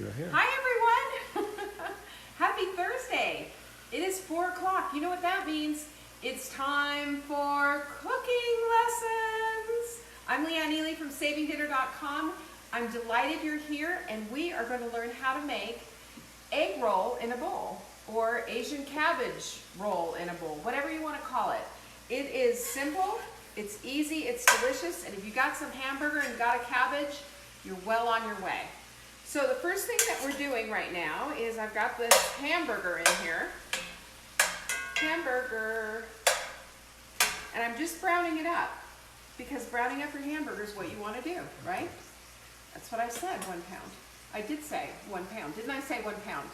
You're here. Hi everyone! Happy Thursday! It is 4 o'clock. You know what that means? It's time for cooking lessons! I'm Leanne Ely from SavingDinner.com. I'm delighted you're here, and we are going to learn how to make egg roll in a bowl, or Asian cabbage roll in a bowl, whatever you want to call it. It is simple, it's easy, it's delicious, and if you got some hamburger and got a cabbage, you're well on your way. So the first thing that we're doing right now is I've got this hamburger in here. Hamburger. And I'm just browning it up, because browning up your hamburger is what you want to do, right? That's what I said, 1 pound. I did say 1 pound. Didn't I say 1 pound?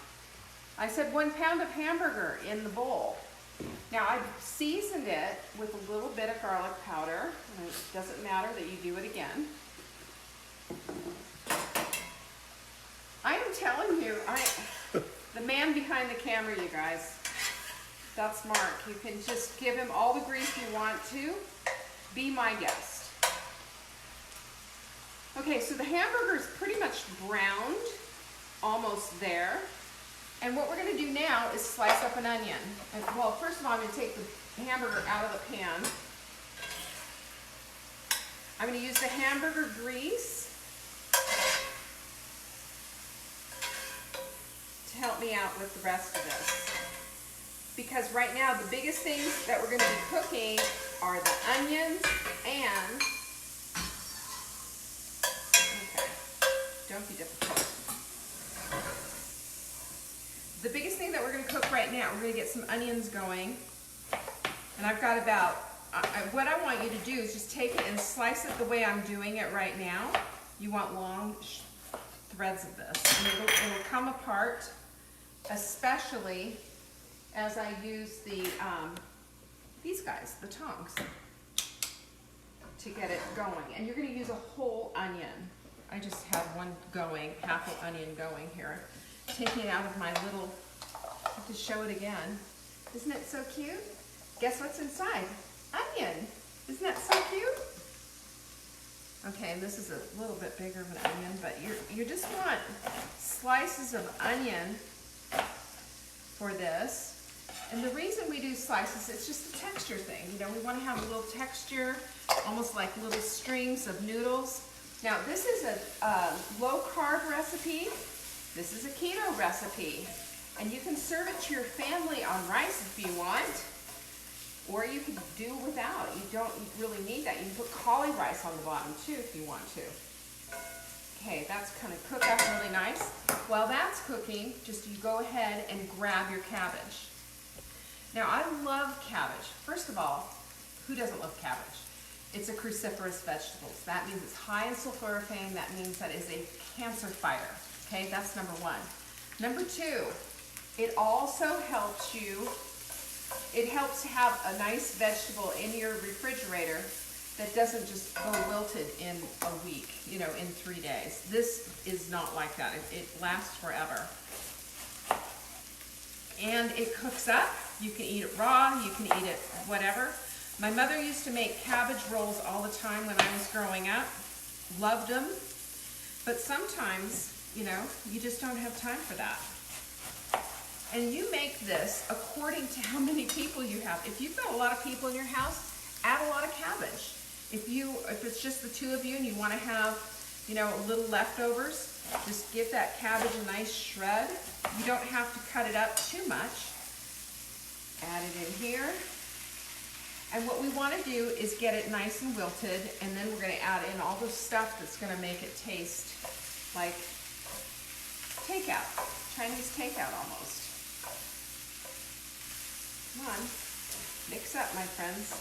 I said 1 pound of hamburger in the bowl. Now I've seasoned it with a little bit of garlic powder. And it doesn't matter that you do it again. I am telling you, the man behind the camera, you guys, that's Mark. You can just give him all the grief you want to. Be my guest. Okay, so the hamburger is pretty much browned, almost there. And what we're going to do now is slice up an onion. And, well, first of all, I'm going to take the hamburger out of the pan. I'm going to use the hamburger grease to help me out with the rest of this. Because right now, the biggest things that we're going to be cooking are the onions and, okay, don't be difficult. The biggest thing that we're going to cook right now, we're going to get some onions going. And I've got about, what I want you to do is just take it and slice it the way I'm doing it right now. You want long threads of this. And it'll come apart, especially as I use the, these guys, the tongs, to get it going. And you're going to use a whole onion. I just have one going, half an onion going here. Taking it out of my little, I have to show it again. Isn't it so cute? Guess what's inside? Onion. Isn't that so cute? Okay, and this is a little bit bigger of an onion, but you just want slices of onion for this. And the reason we do slices, it's just a texture thing. You know, we want to have a little texture, almost like little strings of noodles. Now, this is a low-carb recipe. This is a keto recipe, and you can serve it to your family on rice if you want, or you can do without. You don't really need that. You can put cauli rice on the bottom too if you want to. Okay, that's kind of cooked up really nice. While that's cooking, just you go ahead and grab your cabbage. Now, I love cabbage. First of all, who doesn't love cabbage? It's a cruciferous vegetable. That means it's high in sulforaphane. That means that it's a cancer fighter. Okay, that's number 1. Number 2, it also helps you, it helps to have a nice vegetable in your refrigerator that doesn't just go wilted in a week, you know, in 3 days. This is not like that. It lasts forever. And it cooks up. You can eat it raw, you can eat it whatever. My mother used to make cabbage rolls all the time when I was growing up. Loved them. But sometimes, you know, you just don't have time for that. And you make this according to how many people you have. If you've got a lot of people in your house, add a lot of cabbage. If it's just the 2 of you and you want to have, you know, a little leftovers, just give that cabbage a nice shred. You don't have to cut it up too much. Add it in here. And what we want to do is get it nice and wilted, and then we're going to add in all the stuff that's going to make it taste like takeout, Chinese takeout almost. Come on, mix up, my friends.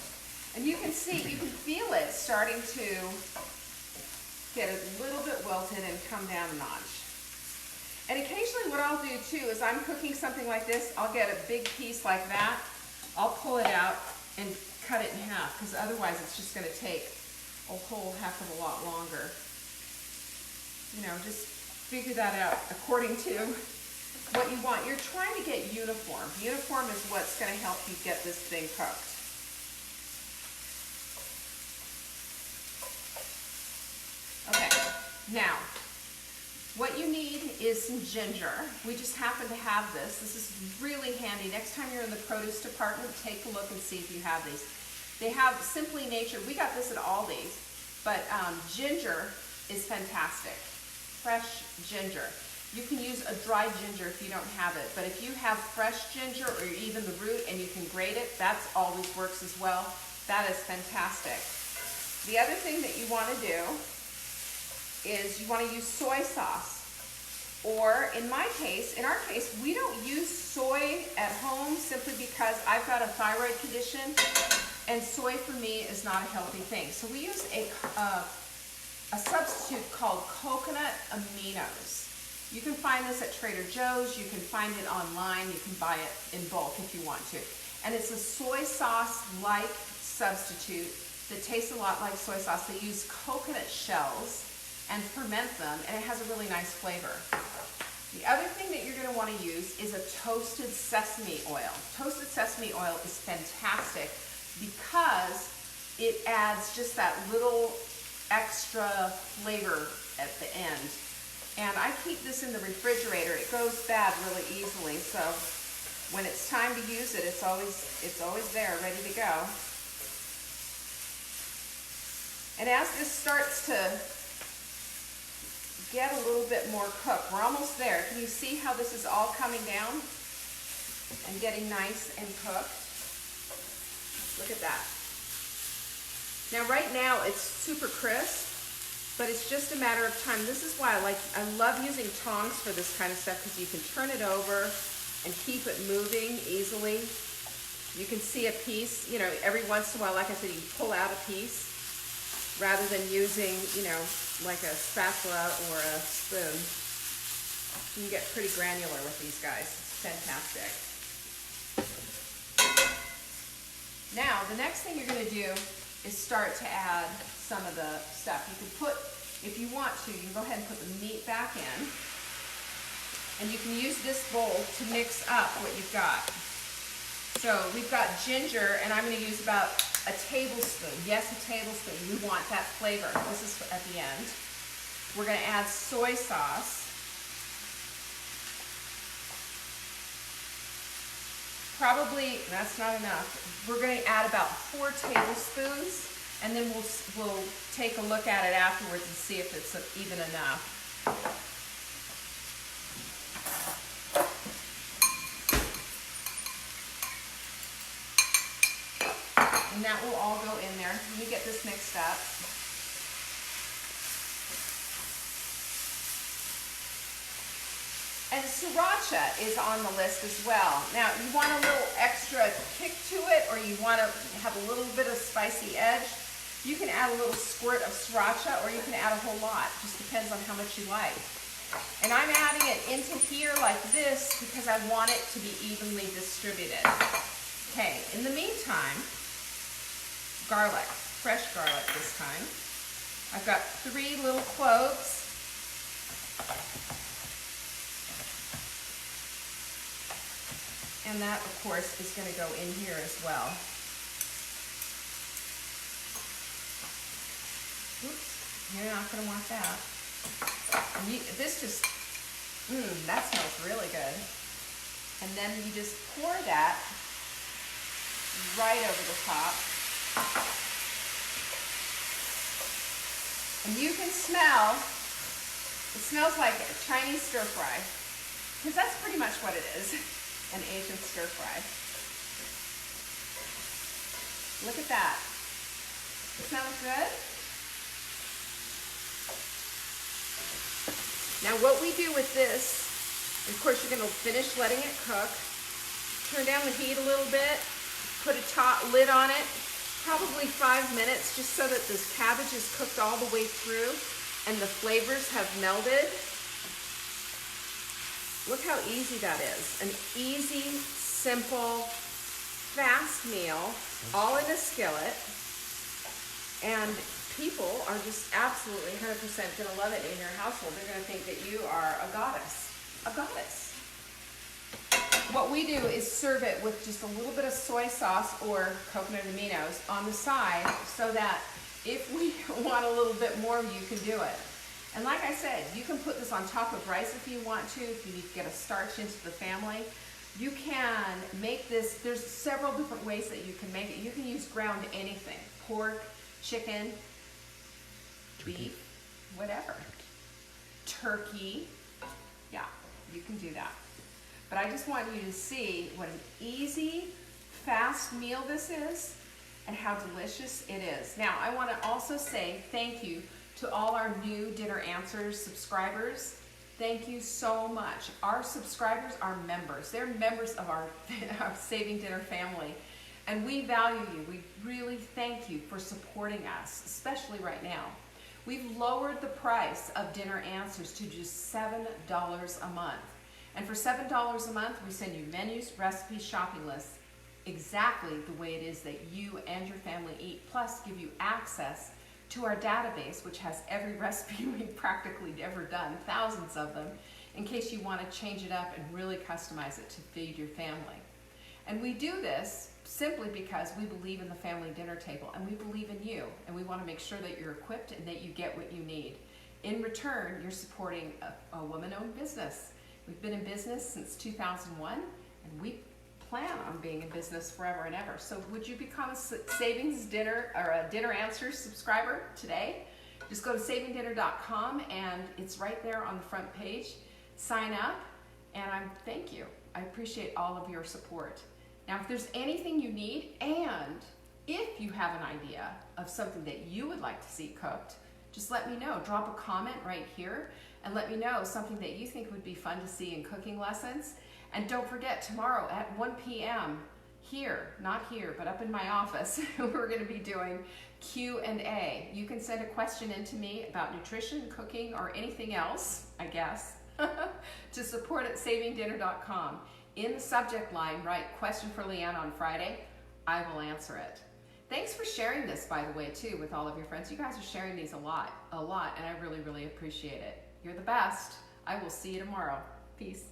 And you can see, you can feel it starting to get a little bit wilted and come down a notch. And occasionally what I'll do too is I'm cooking something like this, I'll get a big piece like that, I'll pull it out and cut it in half, because otherwise it's just going to take a whole heck of a lot longer. You know, just figure that out according to what you want. You're trying to get uniform. Uniform is what's going to help you get this thing cooked. Okay, now What you need is some ginger. We just happen to have this. This is really handy. Next time you're in the produce department, take a look and see if you have these. They have Simply Nature. We got this at Aldi's, but ginger is fantastic. Fresh ginger. You can use a dried ginger if you don't have it, but if you have fresh ginger or even the root and you can grate it, that always works as well. That is fantastic. The other thing that you want to do is you want to use soy sauce. Or in our case, we don't use soy at home simply because I've got a thyroid condition and soy for me is not a healthy thing. So we use a substitute called coconut aminos. You can find this at Trader Joe's, you can find it online, you can buy it in bulk if you want to. And it's a soy sauce-like substitute that tastes a lot like soy sauce. They use coconut shells and ferment them, and it has a really nice flavor. The other thing that you're going to want to use is a toasted sesame oil. Toasted sesame oil is fantastic because it adds just that little extra flavor at the end. And I keep this in the refrigerator. It goes bad really easily, so when it's time to use it, it's always there, ready to go. And as this starts to get a little bit more cooked, we're almost there. Can you see how this is all coming down and getting nice and cooked? Look at that. Now right now it's super crisp, but it's just a matter of time. This is why I love using tongs for this kind of stuff, because you can turn it over and keep it moving easily. You can see a piece, every once in a while, like I said, you pull out a piece rather than using, like a spatula or a spoon. You can get pretty granular with these guys. It's fantastic. Now, the next thing you're going to do is start to add some of the stuff. You can put, if you want to, you can go ahead and put the meat back in. And you can use this bowl to mix up what you've got. So we've got ginger, and I'm going to use about a tablespoon. Yes, a tablespoon. We want that flavor. This is at the end. We're going to add soy sauce. Probably, that's not enough. We're going to add about 4 tablespoons, and then we'll take a look at it afterwards and see if it's even enough. And that will all go in there. Let me get this mixed up. And Sriracha is on the list as well. Now, you want a little extra kick to it, or you want to have a little bit of spicy edge, you can add a little squirt of Sriracha, or you can add a whole lot. Just depends on how much you like. And I'm adding it into here like this because I want it to be evenly distributed. Okay, in the meantime, garlic, fresh garlic this time. I've got 3 little cloves. And that, of course, is going to go in here as well. Oops, you're not going to want that. And this just, that smells really good. And then you just pour that right over the top. And you can smell, it smells like a Chinese stir fry, because that's pretty much what it is, an Asian stir fry. Look at that. It smells good. Now what we do with this, of course you're going to finish letting it cook, turn down the heat a little bit, put a lid on it, probably 5 minutes, just so that this cabbage is cooked all the way through and the flavors have melded. Look how easy that is. An easy, simple, fast meal, all in a skillet. And people are just absolutely 100% going to love it in your household. They're going to think that you are a goddess. A goddess. What we do is serve it with just a little bit of soy sauce or coconut aminos on the side, so that if we want a little bit more, you can do it. And like I said, you can put this on top of rice if you want to, if you need to get a starch into the family. You can make this, there's several different ways that you can make it. You can use ground anything, pork, chicken, beef, whatever. Turkey, yeah, you can do that. But I just want you to see what an easy, fast meal this is and how delicious it is. Now, I want to also say thank you to all our new Dinner Answers subscribers. Thank you so much. Our subscribers are members. They're members of our Saving Dinner family. And we value you. We really thank you for supporting us, especially right now. We've lowered the price of Dinner Answers to just $7 a month. And for $7 a month, we send you menus, recipes, shopping lists, exactly the way it is that you and your family eat, plus give you access to our database, which has every recipe we've practically ever done, thousands of them, in case you want to change it up and really customize it to feed your family. And we do this simply because we believe in the family dinner table, and we believe in you, and we want to make sure that you're equipped and that you get what you need. In return, you're supporting a woman-owned business. We've been in business since 2001, and we plan on being in business forever and ever. So would you become a Savings Dinner or a Dinner Answers subscriber today? Just go to savingdinner.com, and it's right there on the front page. Sign up, and thank you. I appreciate all of your support. Now, if there's anything you need, and if you have an idea of something that you would like to see cooked, just let me know. Drop a comment right here and let me know something that you think would be fun to see in cooking lessons. And don't forget, tomorrow at 1 p.m. here, not here, but up in my office, we're going to be doing Q&A. You can send a question in to me about nutrition, cooking, or anything else, I guess, to support at savingdinner.com. In the subject line, write "Question for Leanne on Friday." I will answer it. Thanks for sharing this, by the way, too, with all of your friends. You guys are sharing these a lot, and I really, really appreciate it. You're the best. I will see you tomorrow. Peace.